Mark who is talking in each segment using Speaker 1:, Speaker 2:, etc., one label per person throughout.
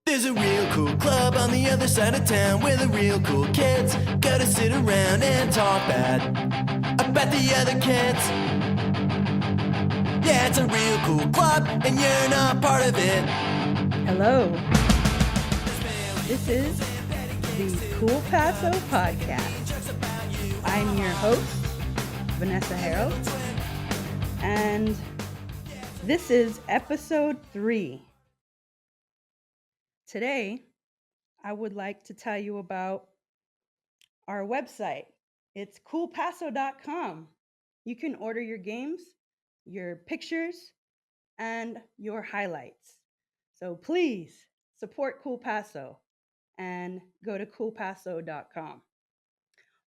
Speaker 1: There's a real cool club on the other side of town where the real cool kids go to sit around and talk bad about the other kids. Yeah, it's a real cool club and you're not part of it.
Speaker 2: Hello. This is the Cool Paso podcast. I'm your host, Vanessa Harold, and this is episode 3. Today, I would like to tell you about our website. It's coolpaso.com. You can order your games, your pictures, and your highlights. So please support Cool Paso and go to coolpaso.com.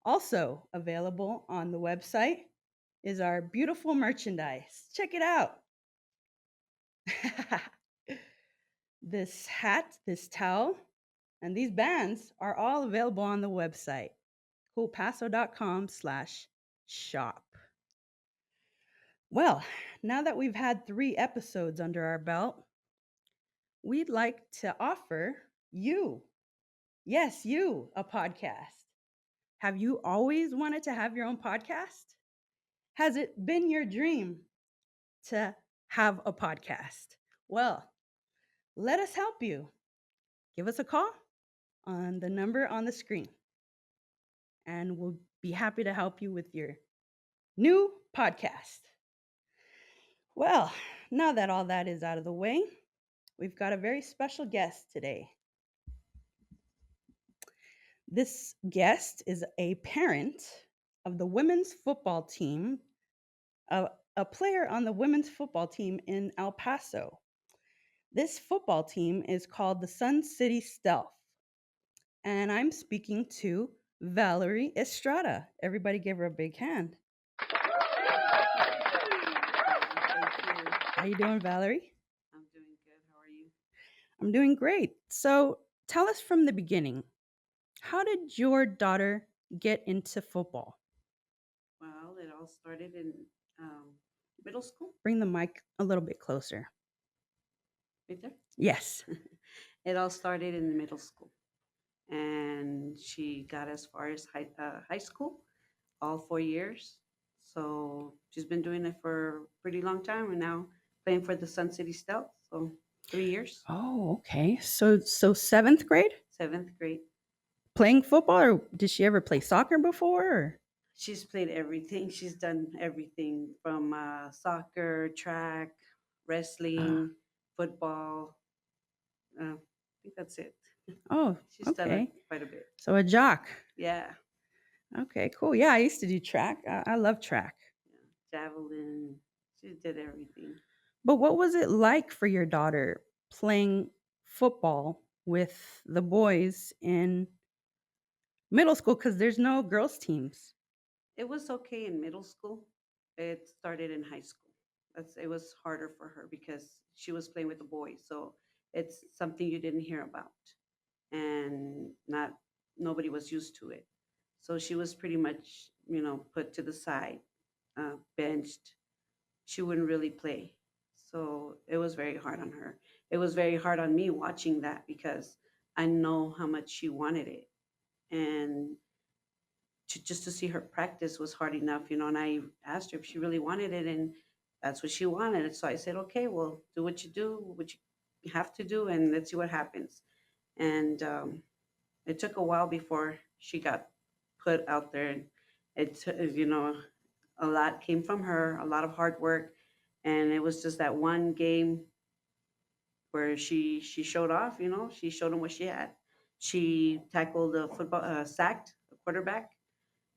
Speaker 2: Also available on the website is our beautiful merchandise. Check it out. This hat, this towel, and these bands are all available on the website, coolpaso.com/shop. Well, now that we've had 3 episodes under our belt, we'd like to offer you, yes, you, a podcast. Have you always wanted to have your own podcast? Has it been your dream to have a podcast? Well, let us help you. Give us a call on the number on the screen, and we'll be happy to help you with your new podcast. Well, now that all that is out of the way, we've got a very special guest today. This guest is a parent of the women's football team, a player on the women's football team in El Paso. This football team is called the Sun City Stealth. And I'm speaking to Valerie Estrada. Everybody give her a big hand. How you doing, Valerie?
Speaker 3: I'm doing good. How are you?
Speaker 2: I'm doing great. So tell us from the beginning, how did your daughter get into football?
Speaker 3: Well, it all started in middle school,
Speaker 2: Bring the mic a little bit closer.
Speaker 3: right there.
Speaker 2: Yes.
Speaker 3: It all started in the middle school, and she got as far as high school, all 4 years. So she's been doing it for a pretty long time, and now playing for the Sun City Stealth. So 3 years,
Speaker 2: Oh, okay. So 7th grade?
Speaker 3: 7th grade.
Speaker 2: Playing football, or did she ever play soccer before? Or?
Speaker 3: She's played everything. She's done everything from soccer, track, wrestling, football. I think that's it.
Speaker 2: Oh,
Speaker 3: She's done it
Speaker 2: okay.
Speaker 3: quite a bit.
Speaker 2: So a jock.
Speaker 3: Yeah.
Speaker 2: Okay, cool. Yeah, I used to do track. I love track.
Speaker 3: Javelin. She did everything.
Speaker 2: But what was it like for your daughter playing football with the boys in middle school? Because there's no girls' teams.
Speaker 3: It was okay in middle school. It started in high school. It was harder for her because she was playing with the boys. So it's something you didn't hear about, and not nobody was used to it. So she was pretty much, put to the side, benched. She wouldn't really play. So it was very hard on her. It was very hard on me watching that because I know how much she wanted it. And just to see her practice was hard enough, and I asked her if she really wanted it, and that's what she wanted. So I said, okay, well, do what you do, what you have to do, and let's see what happens. And it took a while before she got put out there. And a lot came from her, a lot of hard work. And it was just that one game where she showed off. She showed them what she had. She tackled a football, sacked a quarterback,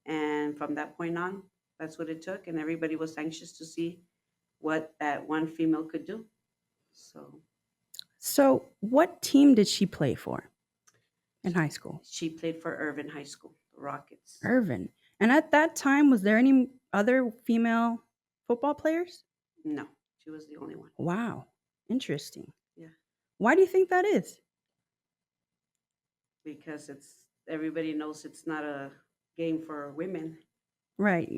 Speaker 3: and from that point on, that's what it took. And everybody was anxious to see what that one female could do.
Speaker 2: So what team did she play for in high school?
Speaker 3: She played for Irvin High School, the Rockets.
Speaker 2: Irvin. And at that time, was there any other female football players?
Speaker 3: No, she was the only one.
Speaker 2: Wow. Interesting.
Speaker 3: Yeah.
Speaker 2: Why do you think that is?
Speaker 3: Because everybody knows it's not a game for women.
Speaker 2: Right.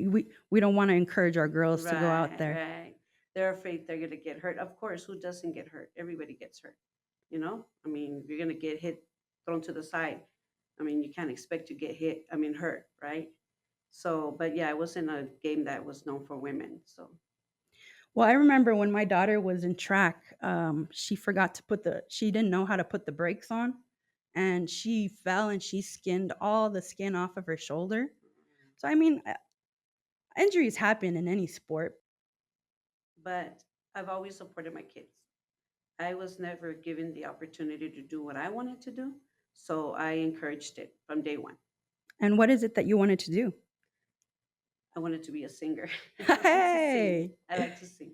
Speaker 2: We don't want to encourage our girls to go out there.
Speaker 3: Right. They're afraid they're going to get hurt. Of course, who doesn't get hurt? Everybody gets hurt. I mean, you're going to get hit, thrown to the side. I mean, you can't expect to get hit, I mean, hurt, right? So, but yeah, it was in a game that was known for women. So,
Speaker 2: Well, I remember when my daughter was in track, she didn't know how to put the brakes on, and she fell and she skinned all the skin off of her shoulder. So, I mean, injuries happen in any sport.
Speaker 3: but I've always supported my kids. I was never given the opportunity to do what I wanted to do. So I encouraged it from day one.
Speaker 2: And what is it that you wanted to do?
Speaker 3: I wanted to be a singer. I like to sing.
Speaker 2: Hey.
Speaker 3: I like to sing,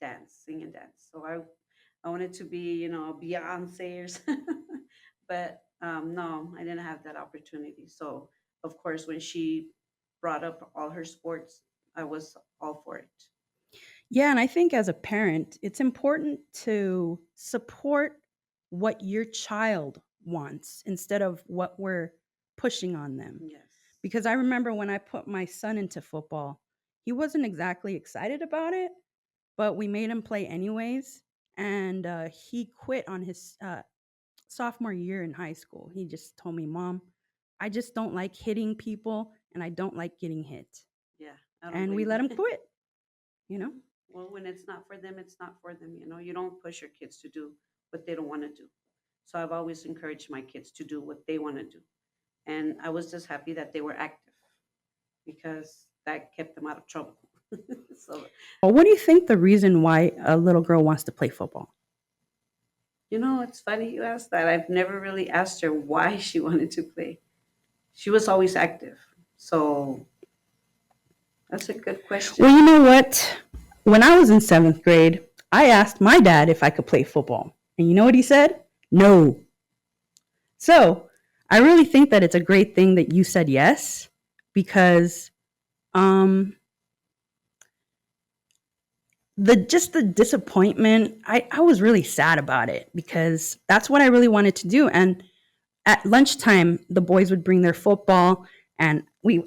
Speaker 3: dance, sing and dance. So I wanted to be, a Beyonce or something. But no, I didn't have that opportunity. So of course, when she brought up all her sports, I was all for it.
Speaker 2: Yeah, and I think as a parent, it's important to support what your child wants instead of what we're pushing on them.
Speaker 3: Yes.
Speaker 2: Because I remember when I put my son into football, he wasn't exactly excited about it, but we made him play anyways. And he quit on his sophomore year in high school. He just told me, Mom, I just don't like hitting people and I don't like getting hit.
Speaker 3: Yeah. I don't
Speaker 2: And we
Speaker 3: blame
Speaker 2: let him
Speaker 3: you.
Speaker 2: quit, you know?
Speaker 3: Well, when it's not for them, it's not for them. You don't push your kids to do what they don't want to do. So I've always encouraged my kids to do what they want to do. And I was just happy that they were active because that kept them out of trouble. So,
Speaker 2: Well, what do you think the reason why a little girl wants to play football?
Speaker 3: it's funny you asked that. I've never really asked her why she wanted to play. She was always active. So that's a good question.
Speaker 2: Well, you know what? When I was in seventh grade, I asked my dad if I could play football. And you know what he said? No. So I really think that it's a great thing that you said yes, because um, the disappointment, I was really sad about it because that's what I really wanted to do. And at lunchtime, the boys would bring their football, and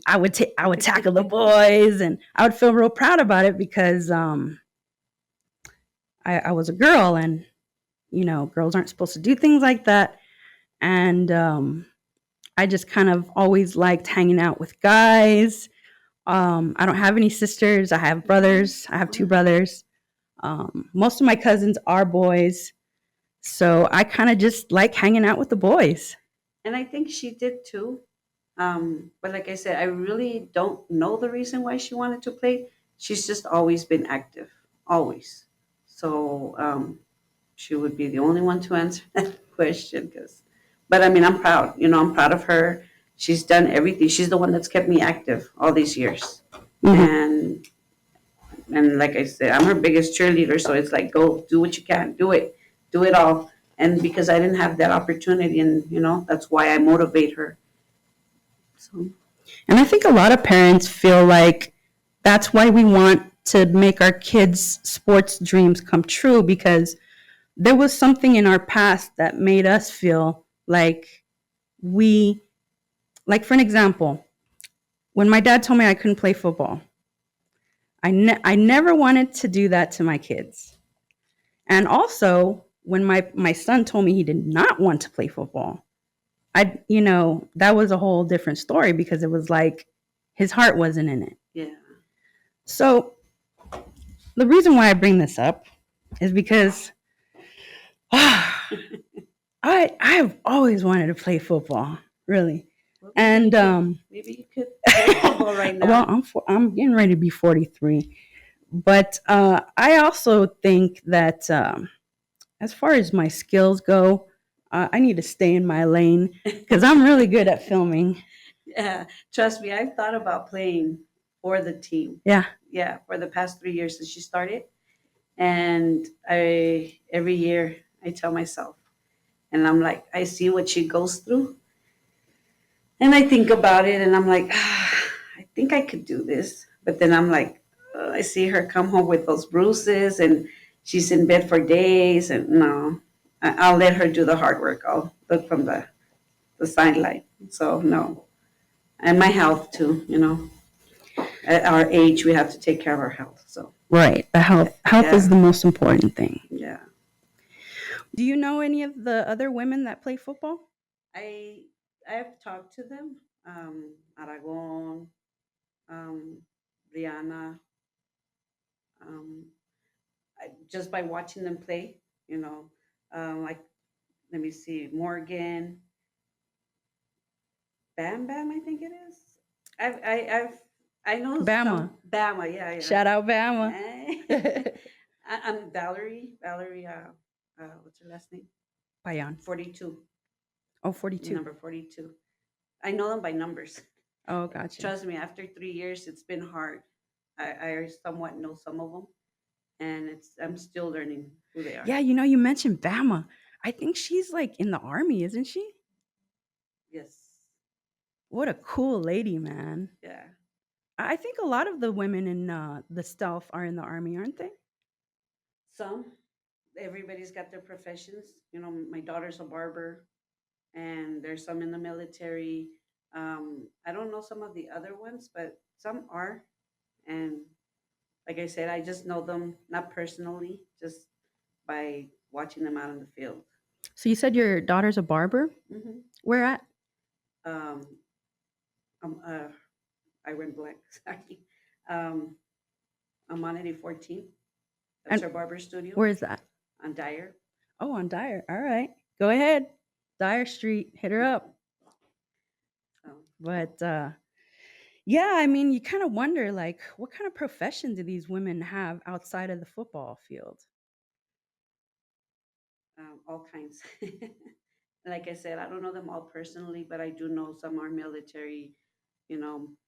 Speaker 2: I would tackle the boys, and I would feel real proud about it because I was a girl, and girls aren't supposed to do things like that. And I just kind of always liked hanging out with guys. I don't have any sisters. I have brothers. I have two brothers. Most of my cousins are boys. So I kind of just like hanging out with the boys.
Speaker 3: And I think she did too. But like I said, I really don't know the reason why she wanted to play. She's just always been active, always. So she would be the only one to answer that question. But I mean, I'm proud. I'm proud of her. She's done everything. She's the one that's kept me active all these years.
Speaker 2: Mhm.
Speaker 3: And like I said, I'm her biggest cheerleader. So it's like, go do what you can, do it all. And because I didn't have that opportunity, and that's why I motivate her. So
Speaker 2: And I think a lot of parents feel like that's why we want to make our kids' sports dreams come true, because there was something in our past that made us feel like for an example, when my dad told me I couldn't play football, I never wanted to do that to my kids. And also, when my son told me he did not want to play football, that was a whole different story because it was like his heart wasn't in it.
Speaker 3: yeah.
Speaker 2: So the reason why I bring this up is because I've always wanted to play football, really.
Speaker 3: Well,
Speaker 2: And
Speaker 3: maybe you could play football right now.
Speaker 2: well, I'm getting ready to be 43, but I also think that as far as my skills go, I need to stay in my lane because I'm really good at filming.
Speaker 3: Yeah, trust me, I've thought about playing for the team.
Speaker 2: Yeah.
Speaker 3: Yeah, for the past 3 years since she started. And every year I tell myself, and I'm like, I see what she goes through. And I think about it and I'm like, I think I could do this. But then I'm like, I see her come home with those bruises and she's in bed for days. And no, I'll let her do the hard work. I'll look from the sideline. So, no. And my health too, At our age, we have to take care of our health. So,
Speaker 2: Right. The health
Speaker 3: Yeah.
Speaker 2: is the most important thing.
Speaker 3: yeah.
Speaker 2: Do you know any of the other women that play football?
Speaker 3: I I've talked to them, Aragon, Brianna, um, just by watching them play, you know, like let me see, Morgan, Bam Bam, I think it is. I know
Speaker 2: Bama.
Speaker 3: some Bama, yeah, yeah.
Speaker 2: Shout out Bama.
Speaker 3: I'm Valerie. Valerie, what's her last name?
Speaker 2: Payan.
Speaker 3: 42,
Speaker 2: Oh, 42.
Speaker 3: number 42. I know them by numbers.
Speaker 2: Oh, gotcha.
Speaker 3: Trust me, after 3 years, it's been hard. I somewhat know some of them, and I'm still learning who they are.
Speaker 2: Yeah, you know, you mentioned Bama. I think she's like in the army, isn't she?
Speaker 3: Yes,
Speaker 2: What a cool lady, man.
Speaker 3: yeah.
Speaker 2: I think a lot of the women in the South are in the army, aren't they?
Speaker 3: Some, everybody's got their professions. You know, my daughter's a barber, and there's some in the military. I don't know some of the other ones, but some are. And like I said, I just know them not personally, just by watching them out in the field.
Speaker 2: So you said your daughter's a barber?
Speaker 3: Hmm.
Speaker 2: Where at?
Speaker 3: Um, um, uh, I went blank. Sorry. Um, Amaniti 14. That's
Speaker 2: And
Speaker 3: her barber studio
Speaker 2: where is that?
Speaker 3: on Dyer.
Speaker 2: Oh, on Dyer. All right. Go ahead. Dyer Street. Hit her up.
Speaker 3: So,
Speaker 2: But yeah, I mean, you kind of wonder like what kind of profession do these women have outside of the football field?
Speaker 3: all kinds. Like I said, I don't know them all personally, but I do know some are military,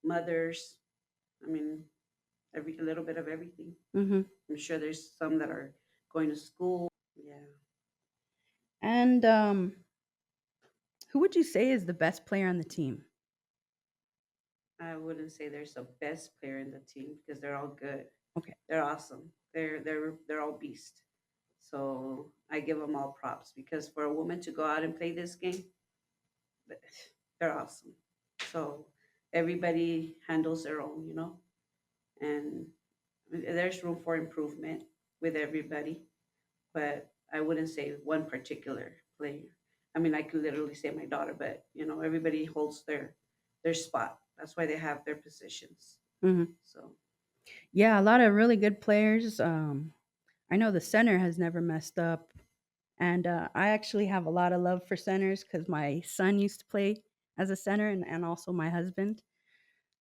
Speaker 3: mothers. I mean, every a little bit of everything.
Speaker 2: Hmm.
Speaker 3: I'm sure there's some that are going to school. Yeah,
Speaker 2: And who would you say is the best player on the team?
Speaker 3: I wouldn't say there's a best player in the team because they're all good.
Speaker 2: Okay.
Speaker 3: They're awesome. They're all beast. So I give them all props because for a woman to go out and play this game, they're awesome. So everybody handles their own, and there's room for improvement with everybody. But I wouldn't say one particular player. I mean, I could literally say my daughter, but everybody holds their spot. That's why they have their positions.
Speaker 2: Hmm.
Speaker 3: So
Speaker 2: Yeah, a lot of really good players. I know the center has never messed up. And I actually have a lot of love for centers because my son used to play as a center and also my husband.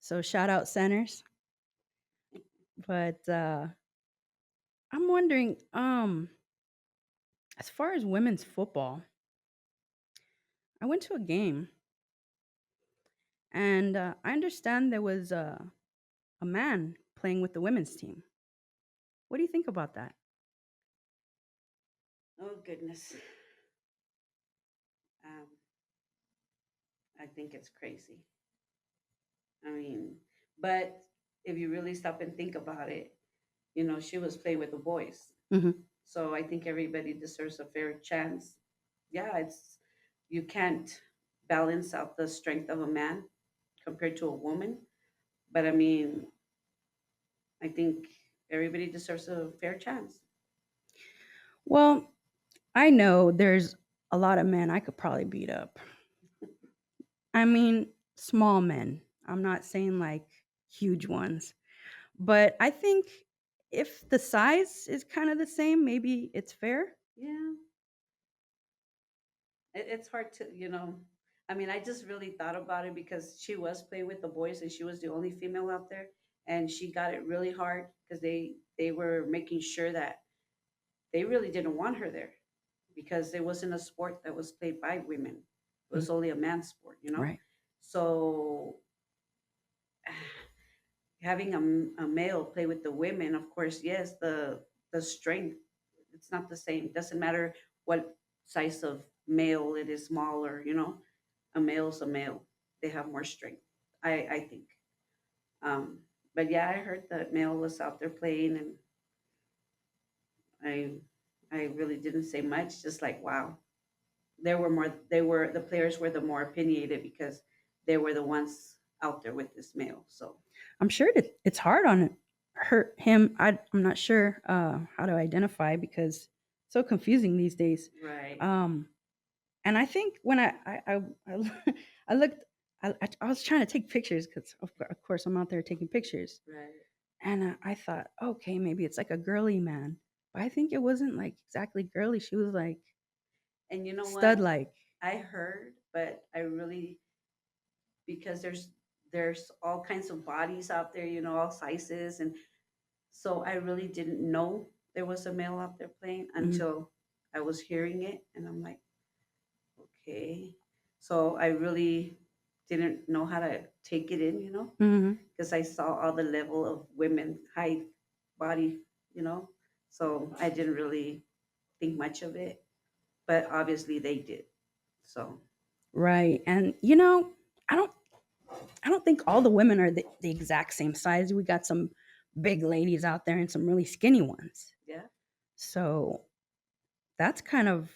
Speaker 2: So shout out centers. But I'm wondering, as far as women's football, I went to a game and I understand there was a man playing with the women's team. What do you think about that?
Speaker 3: oh goodness, um, I think it's crazy. I mean, but if you really stop and think about it, she was playing with the boys.
Speaker 2: Hmm.
Speaker 3: So I think everybody deserves a fair chance. Yeah, you can't balance out the strength of a man compared to a woman, but I mean, I think everybody deserves a fair chance.
Speaker 2: Well, I know there's a lot of men I could probably beat up. I mean, small men. I'm not saying like huge ones. But I think if the size is kind of the same, maybe it's fair.
Speaker 3: Yeah, it's hard to, I mean, I just really thought about it because she was playing with the boys and she was the only female out there, and she got it really hard because they were making sure that they really didn't want her there because it wasn't a sport that was played by women. It
Speaker 2: Mm.
Speaker 3: was only a man's sport.
Speaker 2: Right.
Speaker 3: So having a male play with the women, of course, yes, the strength, it's not the same. It doesn't matter what size of male it is, smaller, a male's a male. They have more strength, I think. Um, but yeah, I heard that male was out there playing, and I I really didn't say much. Just like wow, there were more. They were the players were the more opinionated because they were the ones out there with this male. So
Speaker 2: I'm sure that it's hard on him. I'm not sure how to identify because so confusing these days.
Speaker 3: Right.
Speaker 2: And I think when I looked, I was trying to take pictures because of course I'm out there taking pictures,
Speaker 3: Right.
Speaker 2: and I thought, okay, maybe it's like a girly man, but I think it wasn't like exactly girly. She was like
Speaker 3: And you know
Speaker 2: stud
Speaker 3: what?
Speaker 2: like.
Speaker 3: I heard, but I really, because there's all kinds of bodies out there, all sizes, and so I really didn't know there was a male out there playing
Speaker 2: Mm-hmm.
Speaker 3: until I was hearing it, and I'm like, okay. So I really didn't know how to take it in,
Speaker 2: Mm-hmm.
Speaker 3: because I saw all the level of women height, body, you know. So I didn't really think much of it, but obviously they did. So
Speaker 2: Right, and I don't I don't think all the women are the exact same size. We got some big ladies out there and some really skinny ones.
Speaker 3: yeah,
Speaker 2: So that's kind of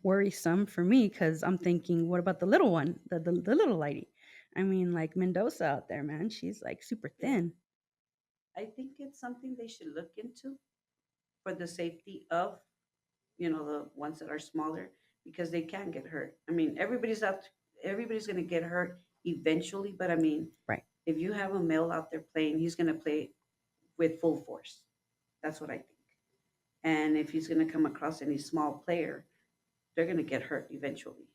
Speaker 2: worrisome for me because I'm thinking, what about the little one, the little lady? I mean, like Mendoza out there, man. She's like super
Speaker 3: yeah.
Speaker 2: thin.
Speaker 3: I think it's something they should look into for the safety of, the ones that are smaller, because they can get hurt. I mean, everybody's going to get hurt eventually, but I mean,
Speaker 2: Right.
Speaker 3: if you have a male out there playing, he's going to play with full force. That's what I think. And if he's going to come across any small player, they're going to get hurt eventually.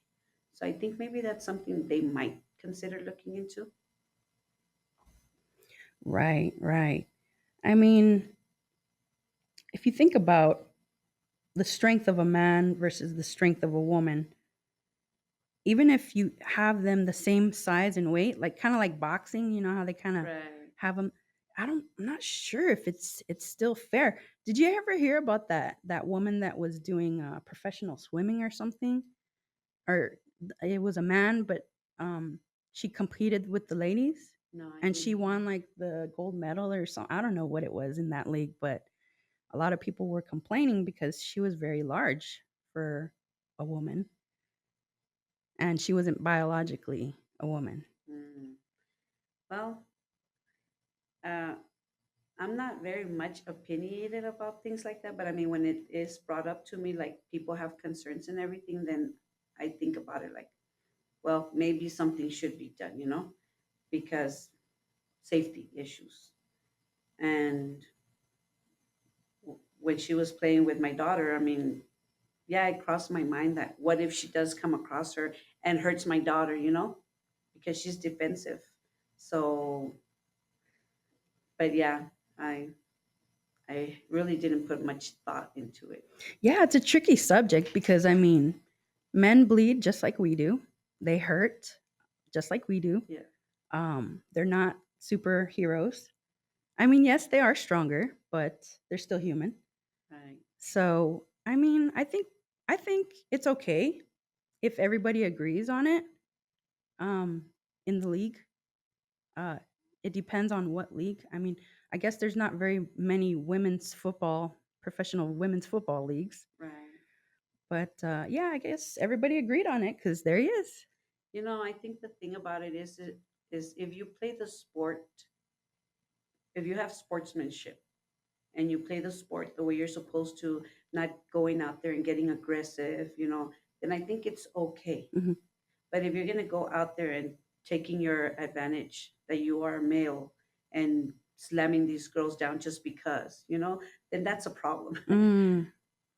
Speaker 3: So I think maybe that's something they might consider looking into.
Speaker 2: Right, right. I mean, if you think about the strength of a man versus the strength of a woman, even if you have them the same size and weight, like kind of like boxing, you know how they kind of
Speaker 3: Right.
Speaker 2: have them. I'm not sure if it's still fair. Did you ever hear about that woman that was doing professional swimming or something? Or it was a man, but she competed with the ladies
Speaker 3: No, I
Speaker 2: and
Speaker 3: didn't
Speaker 2: she
Speaker 3: hear.
Speaker 2: won like the gold medal or something. I don't know what it was in that league, but a lot of people were complaining because she was very large for a woman and she wasn't biologically a woman.
Speaker 3: Mm. Well, uh, I'm not very much opinionated about things like that, but I mean, when it is brought up to me, like people have concerns and everything, then I think about it like, well, maybe something should be done, because safety issues. And when she was playing with my daughter, I mean, yeah, it crossed my mind that what if she does come across her and hurts my daughter, because she's defensive. So, but yeah, I I really didn't put much thought into it.
Speaker 2: Yeah, it's a tricky subject because I mean, men bleed just like we do. They hurt just like we do.
Speaker 3: Yeah,
Speaker 2: They're not superheroes. I mean, yes, they are stronger, but they're still human.
Speaker 3: right.
Speaker 2: So, I mean, I think it's okay if everybody agrees on it. Um, in the league, uh, it depends on what league. I mean, I guess there's not very many professional women's football leagues,
Speaker 3: Right.
Speaker 2: but yeah, I guess everybody agreed on it because there he is.
Speaker 3: I think the thing about it is if you play the sport, if you have sportsmanship and you play the sport the way you're supposed to, not going out there and getting aggressive, then I think it's okay.
Speaker 2: Hmm.
Speaker 3: But if you're going to go out there and taking your advantage that you are a male and slamming these girls down just because, then that's a problem.
Speaker 2: Mm,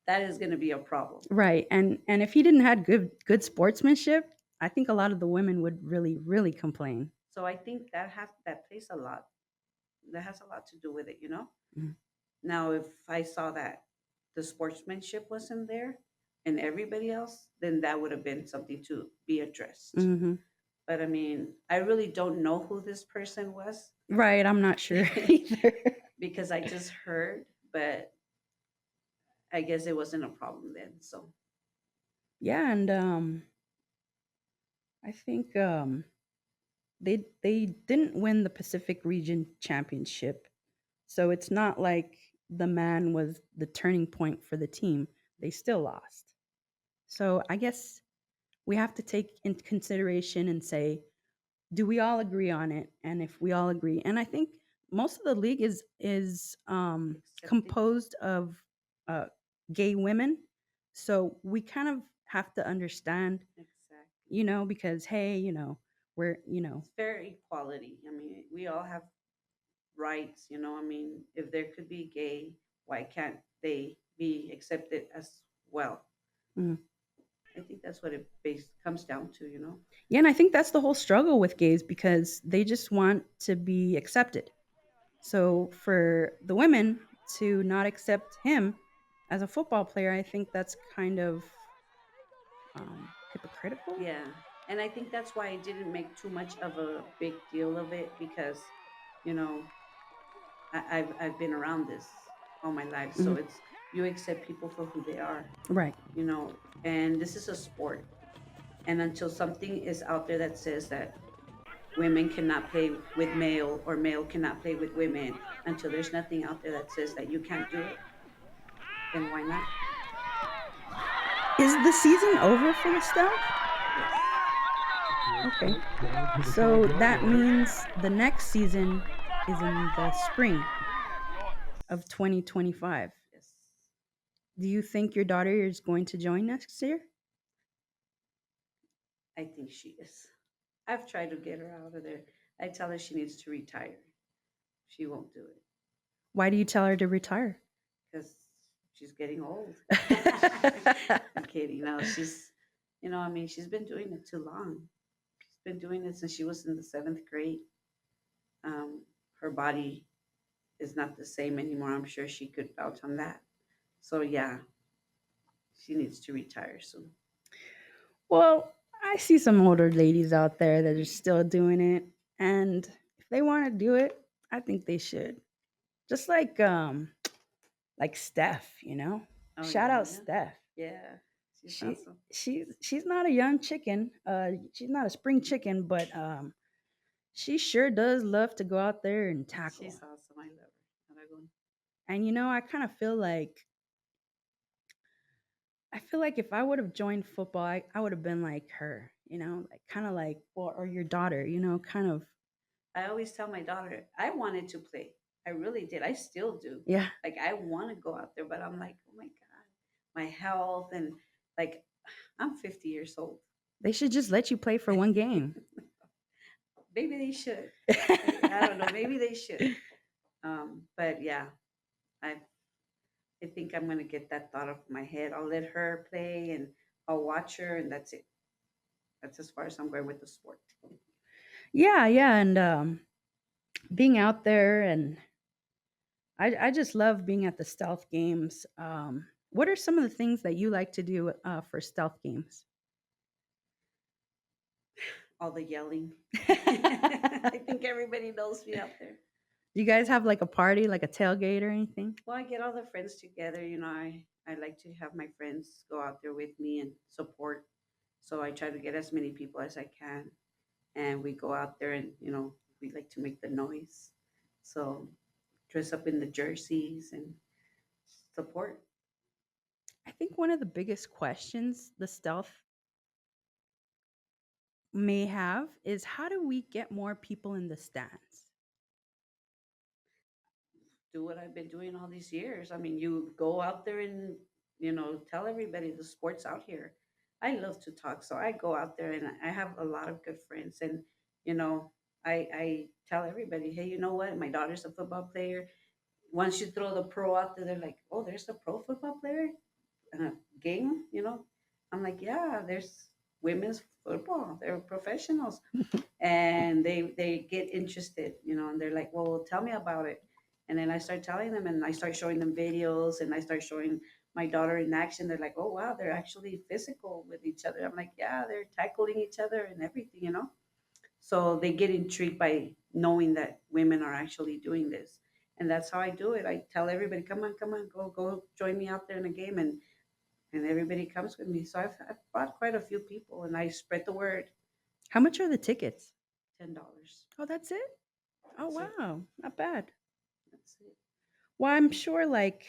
Speaker 3: That is going to be a problem.
Speaker 2: right, and if he didn't had good sportsmanship, I think a lot of the women would really complain.
Speaker 3: So I think that plays a lot. That has a lot to do with it.
Speaker 2: Mhm.
Speaker 3: Now, if I saw that the sportsmanship wasn't there and everybody else, then that would have been something to be addressed.
Speaker 2: Mhm.
Speaker 3: But I mean, I really don't know who this person was
Speaker 2: Right, I'm not sure either.
Speaker 3: because I just heard, but I guess it wasn't a problem then. So,
Speaker 2: Yeah, and I think they didn't win the Pacific Region Championship. So it's not like the man was the turning point for the team. They still lost. So I guess we have to take into consideration and say, do we all agree on it? And if we all agree, and I think most of the league is
Speaker 3: accepting.
Speaker 2: composed of uh, gay women. So we kind of have to understand,
Speaker 3: Exactly.
Speaker 2: because hey, we're,
Speaker 3: It's fair equality. I mean, we all have rights, I mean, if there could be gay, why can't they be accepted as well?
Speaker 2: mhm.
Speaker 3: I think that's what it comes down to.
Speaker 2: Yeah, and I think that's the whole struggle with gays because they just want to be accepted. So for the women to not accept him as a football player, I think that's kind of hypocritical.
Speaker 3: Yeah. And I think that's why I didn't make too much of a big deal of it because, you know, I've been around this all my life. So
Speaker 2: Mhm.
Speaker 3: it's you accept people for who they are,
Speaker 2: Right.
Speaker 3: you know, and this is a sport. And until something is out there that says that women cannot play with male or male cannot play with women, until there's nothing out there that says that you can't do it, then why not?
Speaker 2: Is the season over for the Stealth?
Speaker 3: Yes.
Speaker 2: Okay. So that means the next season is in the spring of 2025.
Speaker 3: Yes.
Speaker 2: Do you think your daughter is going to join next year?
Speaker 3: I think she is. I've tried to get her out of there. I tell her she needs to retire. She won't do it
Speaker 2: Why do you tell her to retire?
Speaker 3: because she's getting old. I'm kidding. No, I mean, she's been doing it too long. She's been doing it since she was in the seventh grade. Um, Her body is not the same anymore. I'm sure she could vouch on that. So yeah, she needs to retire soon.
Speaker 2: Well, I see some older ladies out there that are still doing it, and if they want to do it, I think they should. Just like Steph.
Speaker 3: Oh
Speaker 2: Shout
Speaker 3: yeah,
Speaker 2: out
Speaker 3: yeah,
Speaker 2: Steph.
Speaker 3: yeah. She's
Speaker 2: She
Speaker 3: awesome.
Speaker 2: she's not a young chicken. She's not a spring chicken, but she sure does love to go out there and tackle.
Speaker 3: She's awesome. I love her. Aragon.
Speaker 2: And I kind of feel like if I would have joined football, I would have been like her, like kind of like, or your daughter, kind of.
Speaker 3: I always tell my daughter, I wanted to play. I really did. I still do.
Speaker 2: Yeah,
Speaker 3: Like I want to go out there, but I'm like, oh my god, my health and like I'm 50 years old.
Speaker 2: they should just let you play for one game.
Speaker 3: Maybe they should. I don't know. Maybe they should. But yeah, I I think I'm gonna get that thought off my head. I'll let her play and I'll watch her, and that's it. That's as far as I'm going with the sport.
Speaker 2: Yeah, yeah, and being out there, and I just love being at the stealth games. What are some of the things that you like to do for stealth games?
Speaker 3: All the yelling. I think everybody knows me out there.
Speaker 2: Do you guys have like a party, like a tailgate or anything?
Speaker 3: Well, I get all the friends together. I like to have my friends go out there with me and support. So I try to get as many people as I can, and we go out there and we like to make the noise. So dress up in the jerseys and support.
Speaker 2: I think one of the biggest questions the stealth may have is how do we get more people in the stands?
Speaker 3: Do what I've been doing all these years. I mean, you go out there and tell everybody the sport's out here. I love to talk, so I go out there and I have a lot of good friends, and you know, I tell everybody, hey, you know what? My daughter's a football player. Once you throw the pro out there, they're like, oh, there's a pro football player game. I'm like, yeah, there's women's football. They're professionals, and they get interested, and they're like, well, tell me about it. And then I start telling them, and I start showing them videos, and I start showing my daughter in action. They're like, oh wow, they're actually physical with each other. I'm like, yeah, they're tackling each other and everything. So they get intrigued by knowing that women are actually doing this, and that's how I do it. I tell everybody, come on, go join me out there in a game, and everybody comes with me. So I've brought quite a few people, and I spread the word.
Speaker 2: How much are the tickets?
Speaker 3: $10.
Speaker 2: Oh, that's it? Oh,
Speaker 3: That's it.
Speaker 2: wow. Not bad.
Speaker 3: That's it.
Speaker 2: Well, I'm sure like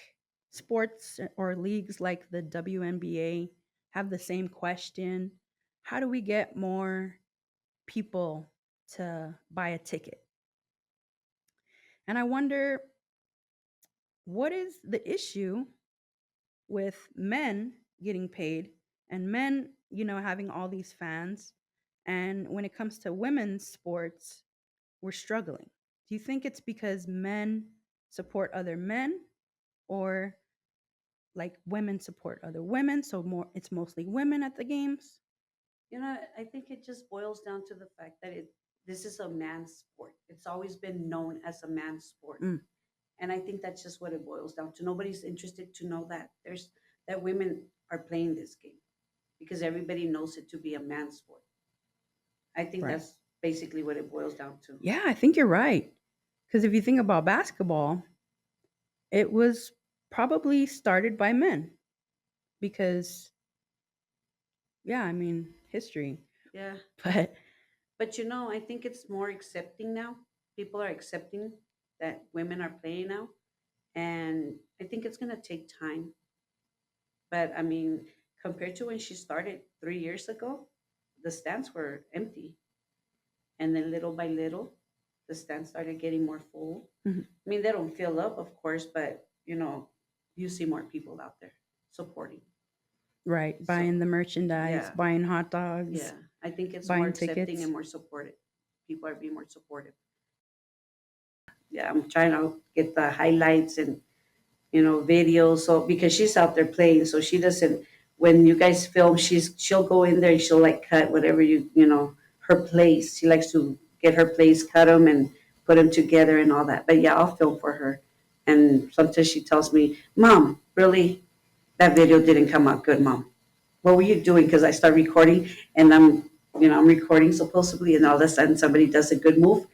Speaker 2: sports or leagues like the WNBA have the same question. How do we get more people to buy a ticket? And I wonder what is the issue with men getting paid and men, having all these fans. And when it comes to women's sports, we're struggling. Do you think it's because men support other men, or like women support other women? So it's mostly women at the games?
Speaker 3: I think it just boils down to the fact that this is a man's sport. It's always been known as a man's sport.
Speaker 2: Mm.
Speaker 3: And I think that's just what it boils down to. Nobody's interested to know that women are playing this game because everybody knows it to be a man's sport. I think
Speaker 2: Right.
Speaker 3: that's basically what it boils down to.
Speaker 2: Yeah, I think you're right. Because if you think about basketball, it was probably started by men because, yeah, I mean, history.
Speaker 3: Yeah.
Speaker 2: But
Speaker 3: But I think it's more accepting now. People are accepting that women are playing now. And I think it's going to take time. But I mean, compared to when she started 3 years ago, the stands were empty. And then little by little, the stands started getting more full.
Speaker 2: Mhm.
Speaker 3: I mean, they don't fill up, of course, but you see more people out there supporting.
Speaker 2: right,
Speaker 3: So,
Speaker 2: buying the merchandise,
Speaker 3: yeah,
Speaker 2: buying hot dogs,
Speaker 3: yeah, I think it's more
Speaker 2: buying
Speaker 3: accepting
Speaker 2: tickets.
Speaker 3: and more supportive. People are being more supportive. Yeah, I'm trying to get the highlights and videos. So because she's out there playing, so she doesn't. When you guys film, she'll go in there and she'll like cut whatever her plays. She likes to get her plays, cut them and put them together and all that. But yeah, I'll film for her. And sometimes she tells me, "Mom, really, that video didn't come out good, Mom. What were you doing?" Because I start recording and I'm recording supposedly, and all of a sudden somebody does a good move,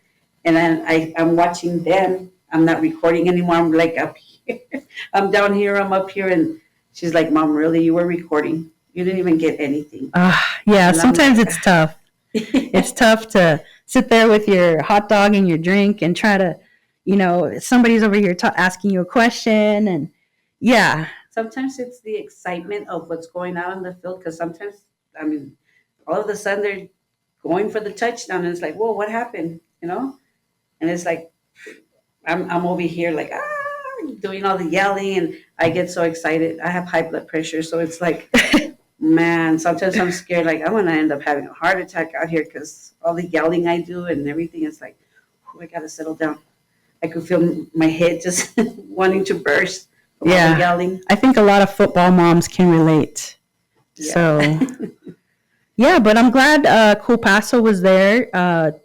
Speaker 3: and then I'm watching them. I'm not recording anymore. I'm like up here. I'm down here. I'm up here, and she's like, "Mom, really? You were recording? You didn't even get anything."
Speaker 2: Yeah,
Speaker 3: And I'm
Speaker 2: sometimes
Speaker 3: like,
Speaker 2: it's tough. It's tough to sit there with your hot dog and your drink and try to, somebody's over here asking you a question. And yeah,
Speaker 3: sometimes it's the excitement of what's going on in the field. Because sometimes, I mean, all of a sudden they're going for the touchdown, and it's like, "Whoa, what happened?" And it's like I'm over here like doing all the yelling, and I get so excited. I have high blood pressure, so it's like, man, sometimes I'm scared like I'm gonna end up having a heart attack out here because all the yelling I do and everything is like, I gotta settle down. I could feel my head just wanting to burst from all the yelling.
Speaker 2: I think a lot of football moms can relate.
Speaker 3: Yeah.
Speaker 2: So yeah, but I'm glad Cool Paso was there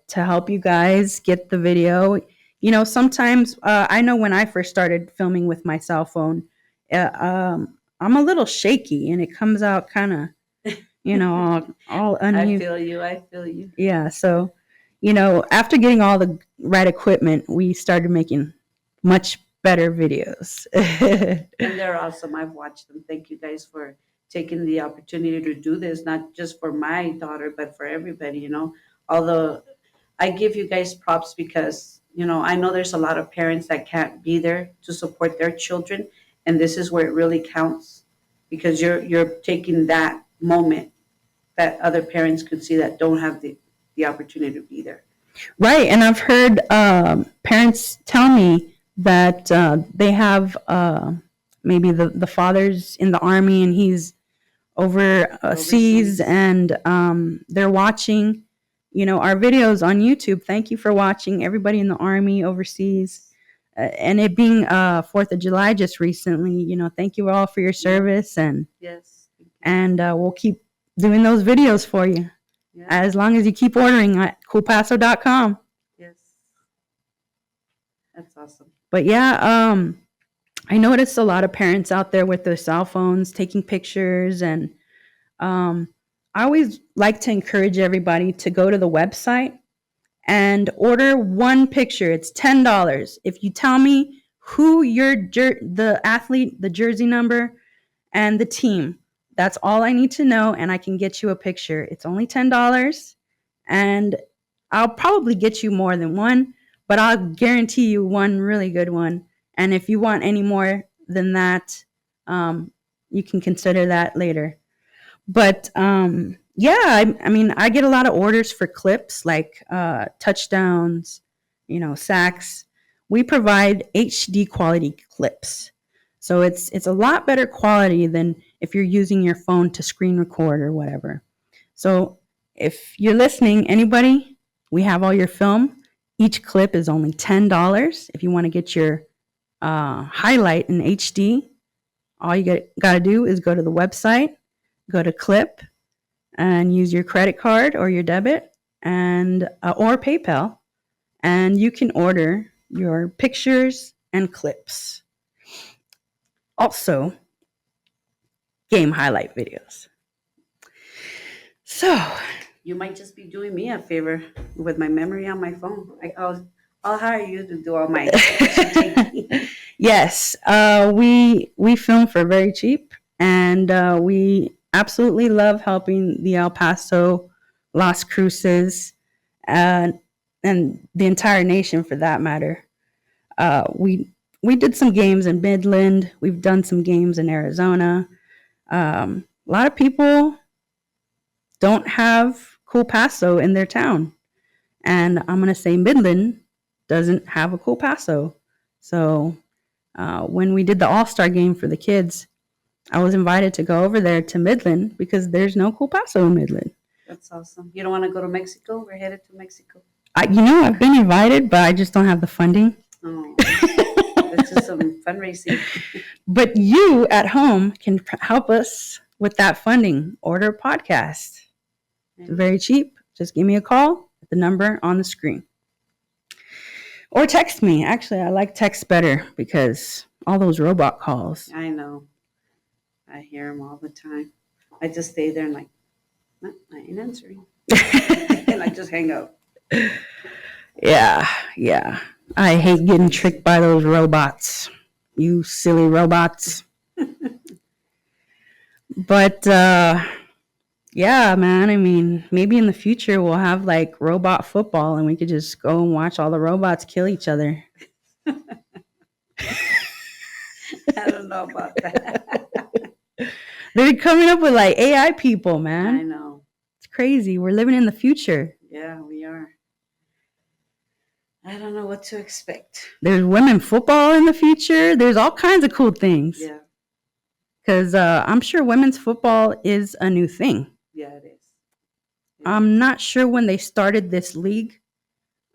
Speaker 2: to help you guys get the video. Sometimes I know when I first started filming with my cell phone, I'm a little shaky and it comes out kind of, all
Speaker 3: I feel you. I feel you.
Speaker 2: Yeah, so, after getting all the right equipment, we started making much better videos.
Speaker 3: And they're awesome. I've watched them. Thank you guys for taking the opportunity to do this, not just for my daughter, but for everybody. Although I give you guys props because, I know there's a lot of parents that can't be there to support their children. And this is where it really counts because you're taking that moment that other parents could see that don't have the opportunity to be there.
Speaker 2: Right, and I've heard parents tell me that they have maybe the father's in the army and he's overseas, and they're watching, our videos on YouTube. Thank you for watching, everybody in the army overseas. And it being 4th of July just recently, thank you all for your service, and
Speaker 3: Yes.
Speaker 2: and we'll keep doing those videos for you.
Speaker 3: Yeah.
Speaker 2: As long as you keep ordering at coolpaso.com.
Speaker 3: Yes. That's awesome.
Speaker 2: But yeah, I noticed a lot of parents out there with their cell phones taking pictures, and I always like to encourage everybody to go to the website and order one picture. It's $10. If you tell me who the athlete, the jersey number, and the team, that's all I need to know, and I can get you a picture. It's only $10, and I'll probably get you more than one, but I'll guarantee you one really good one. And if you want any more than that, you can consider that later. But yeah, I mean, I get a lot of orders for clips like touchdowns, sacks. We provide HD quality clips. So it's a lot better quality than if you're using your phone to screen record or whatever. So if you're listening, anybody, we have all your film. Each clip is only $10. If you want to get your highlight in HD, all you got to do is go to the website, go to clip, and use your credit card or your debit and or PayPal, and you can order your pictures and clips. Also, game highlight videos. So
Speaker 3: You might just be doing me a favor with my memory on my phone. I'll hire you to do all my picture taking.
Speaker 2: yes, we film for very cheap, and we absolutely love helping the El Paso, Las Cruces, and the entire nation for that matter. We did some games in Midland. We've done some games in Arizona. A lot of people don't have Cool Paso in their town, and I'm gonna say Midland doesn't have a Cool Paso. So when we did the All-Star game for the kids, I was invited to go over there to Midland because there's no Cool Paso in Midland.
Speaker 3: That's awesome. You don't want to go to Mexico? We're headed to Mexico.
Speaker 2: I've been invited, but I just don't have the funding.
Speaker 3: Oh, it's just some fundraising.
Speaker 2: But you at home can help us with that funding. Order a podcast. It's very cheap. Just give me a call at the number on the screen. Or text me. Actually, I like text better because all those robot calls.
Speaker 3: I know. I hear them all the time. I just stay there and like, no, I ain't answering. And I just hang up.
Speaker 2: Yeah. I hate getting tricked by those robots. You silly robots. But, yeah, man, I mean, maybe in the future we'll have like robot football and we could just go and watch all the robots kill each other.
Speaker 3: I don't know about that.
Speaker 2: They're coming up with like AI people, man.
Speaker 3: I know.
Speaker 2: It's crazy. We're living in the future.
Speaker 3: Yeah, we are. I don't know what to expect.
Speaker 2: There's women football in the future. There's all kinds of cool things.
Speaker 3: Yeah.
Speaker 2: Because I'm sure women's football is a new thing.
Speaker 3: Yeah, it is.
Speaker 2: I'm not sure when they started this league.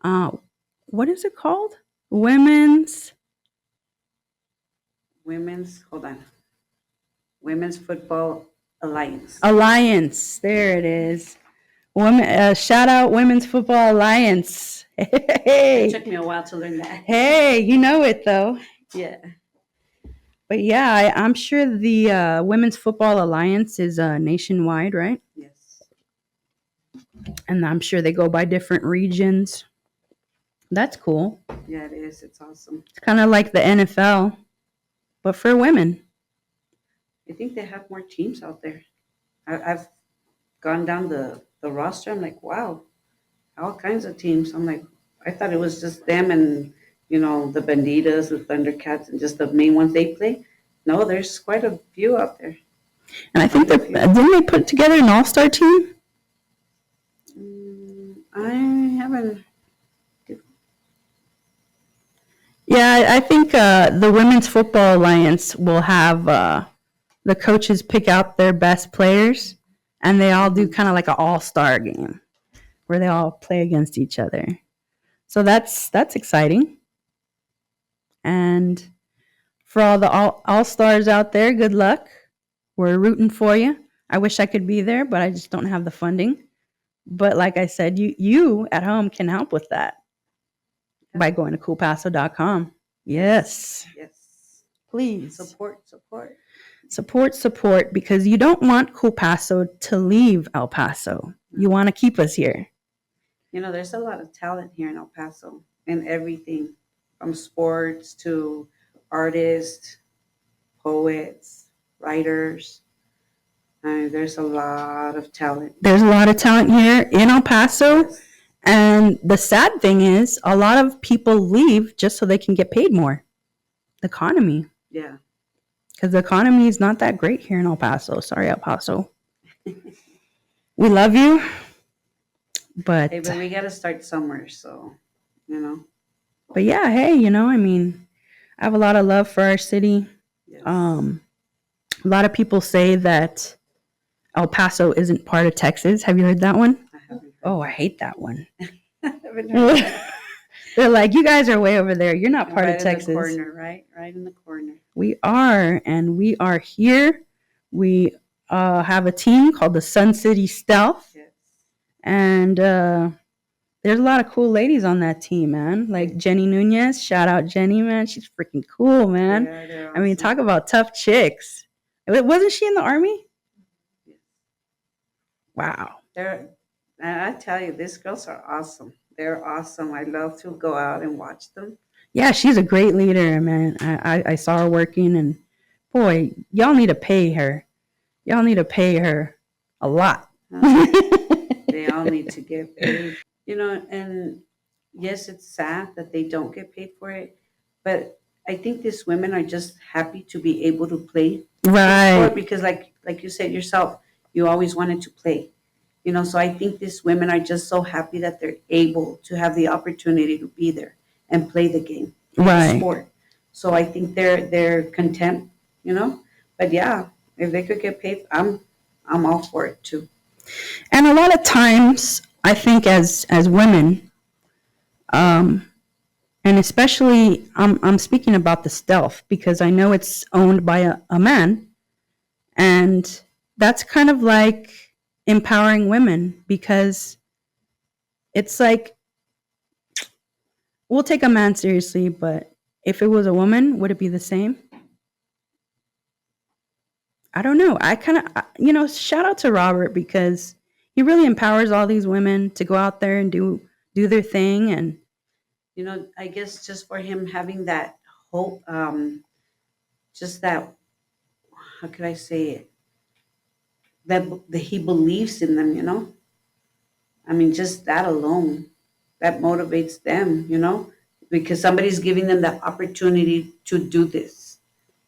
Speaker 2: What is it called? Women's
Speaker 3: Football Alliance.
Speaker 2: Alliance. There it is. Shout out Women's Football Alliance. Hey.
Speaker 3: It took me a while to learn that.
Speaker 2: Hey, you know it though.
Speaker 3: Yeah.
Speaker 2: But yeah, I'm sure the Women's Football Alliance is nationwide, right?
Speaker 3: Yes.
Speaker 2: And I'm sure they go by different regions. That's cool.
Speaker 3: Yeah, it is. It's awesome.
Speaker 2: It's kind of like the NFL, but for women.
Speaker 3: I think they have more teams out there. I've gone down the roster. I'm like, wow, all kinds of teams. I'm like, I thought it was just them and, the Banditas, the Thundercats, and just the main ones they play. No, there's quite a few out there.
Speaker 2: And I think didn't they put together an all-star team?
Speaker 3: I haven't.
Speaker 2: Yeah, I think the Women's Football Alliance will have the coaches pick out their best players, and they all do kind of like an all-star game where they all play against each other. So that's exciting. And for all the all-stars out there, good luck. We're rooting for you. I wish I could be there, but I just don't have the funding. But like I said, you at home can help with that by going to coolpaso.com. Yes.
Speaker 3: Yes.
Speaker 2: Please. Support, because you don't want Cool Paso to leave El Paso. You want to keep us here.
Speaker 3: There's a lot of talent here in El Paso in everything, from sports to artists, poets, writers. There's a lot of talent.
Speaker 2: There's a lot of talent here in El Paso. Yes. And the sad thing is, a lot of people leave just so they can get paid more. The economy.
Speaker 3: Yeah.
Speaker 2: Because the economy is not that great here in El Paso. Sorry, El Paso. We love you. But
Speaker 3: we got to start somewhere, so,
Speaker 2: But yeah, hey, I have a lot of love for our city.
Speaker 3: Yes.
Speaker 2: A lot of people say that El Paso isn't part of Texas. Have you heard that one?
Speaker 3: I haven't heard
Speaker 2: Oh, I
Speaker 3: that.
Speaker 2: hate that one.
Speaker 3: I haven't heard that.
Speaker 2: They're like, you guys are way over there. You're not part
Speaker 3: Right
Speaker 2: of
Speaker 3: in the
Speaker 2: Texas.
Speaker 3: corner, right? Right in the corner.
Speaker 2: We are, and we are here. We have a team called the Sun City Stealth,
Speaker 3: Yes.
Speaker 2: and there's a lot of cool ladies on that team, man. Like Jenny Nunez. Shout out Jenny, man. She's freaking cool, man.
Speaker 3: Yeah, they're
Speaker 2: I mean,
Speaker 3: awesome.
Speaker 2: talk about tough chicks. Wasn't she in the Army?
Speaker 3: Yes.
Speaker 2: Wow.
Speaker 3: And I tell you, these girls are awesome. They're awesome. I love to go out and watch them.
Speaker 2: Yeah, she's a great leader, man. I saw her working, and boy, y'all need to pay her. Y'all need to pay her a lot.
Speaker 3: They all need to get paid. You know, and yes, it's sad that they don't get paid for it, but I think these women are just happy to be able to play
Speaker 2: Right.
Speaker 3: sport because, like you said yourself, you always wanted to play. You know, so I think these women are just so happy that they're able to have the opportunity to be there and play the game,
Speaker 2: Right.
Speaker 3: sport. So I think they're content. You know, but yeah, if they could get paid, I'm all for it too.
Speaker 2: And a lot of times, I think as women, and especially I'm speaking about the Stealth because I know it's owned by a man, and that's kind of like empowering women because it's like we'll take a man seriously, but if it was a woman, would it be the same? I don't know. I kind of, shout out to Robert because he really empowers all these women to go out there and do their thing. And
Speaker 3: You know, I guess just for him having that hope, just that, how could I say it? That he believes in them, you know? I mean, just that alone, that motivates them, you know? Because somebody's giving them the opportunity to do this.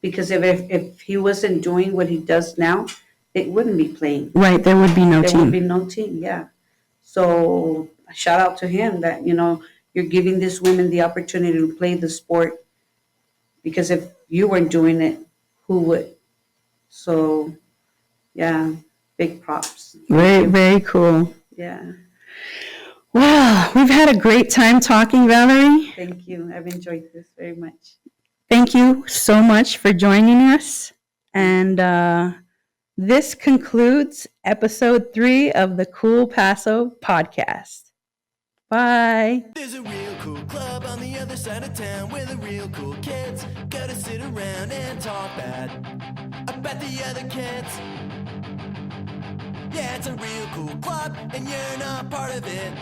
Speaker 3: Because if he wasn't doing what he does now, it wouldn't be playing.
Speaker 2: right, there would be no
Speaker 3: There
Speaker 2: team.
Speaker 3: would be no team, yeah. So shout out to him that, you're giving these women the opportunity to play the sport. Because if you weren't doing it, who would? So, yeah, big props.
Speaker 2: Very, very cool.
Speaker 3: Yeah,
Speaker 2: Wow, we've had a great time talking, Valerie.
Speaker 3: thank you. I've enjoyed this very much.
Speaker 2: Thank you so much for joining us. And this concludes episode 3 of the Cool Paso podcast. Bye.
Speaker 1: There's a real cool club on the other side of town where the real cool kids gotta sit around and talk bad about the other kids. Yeah, it's a real cool club and you're not part of it.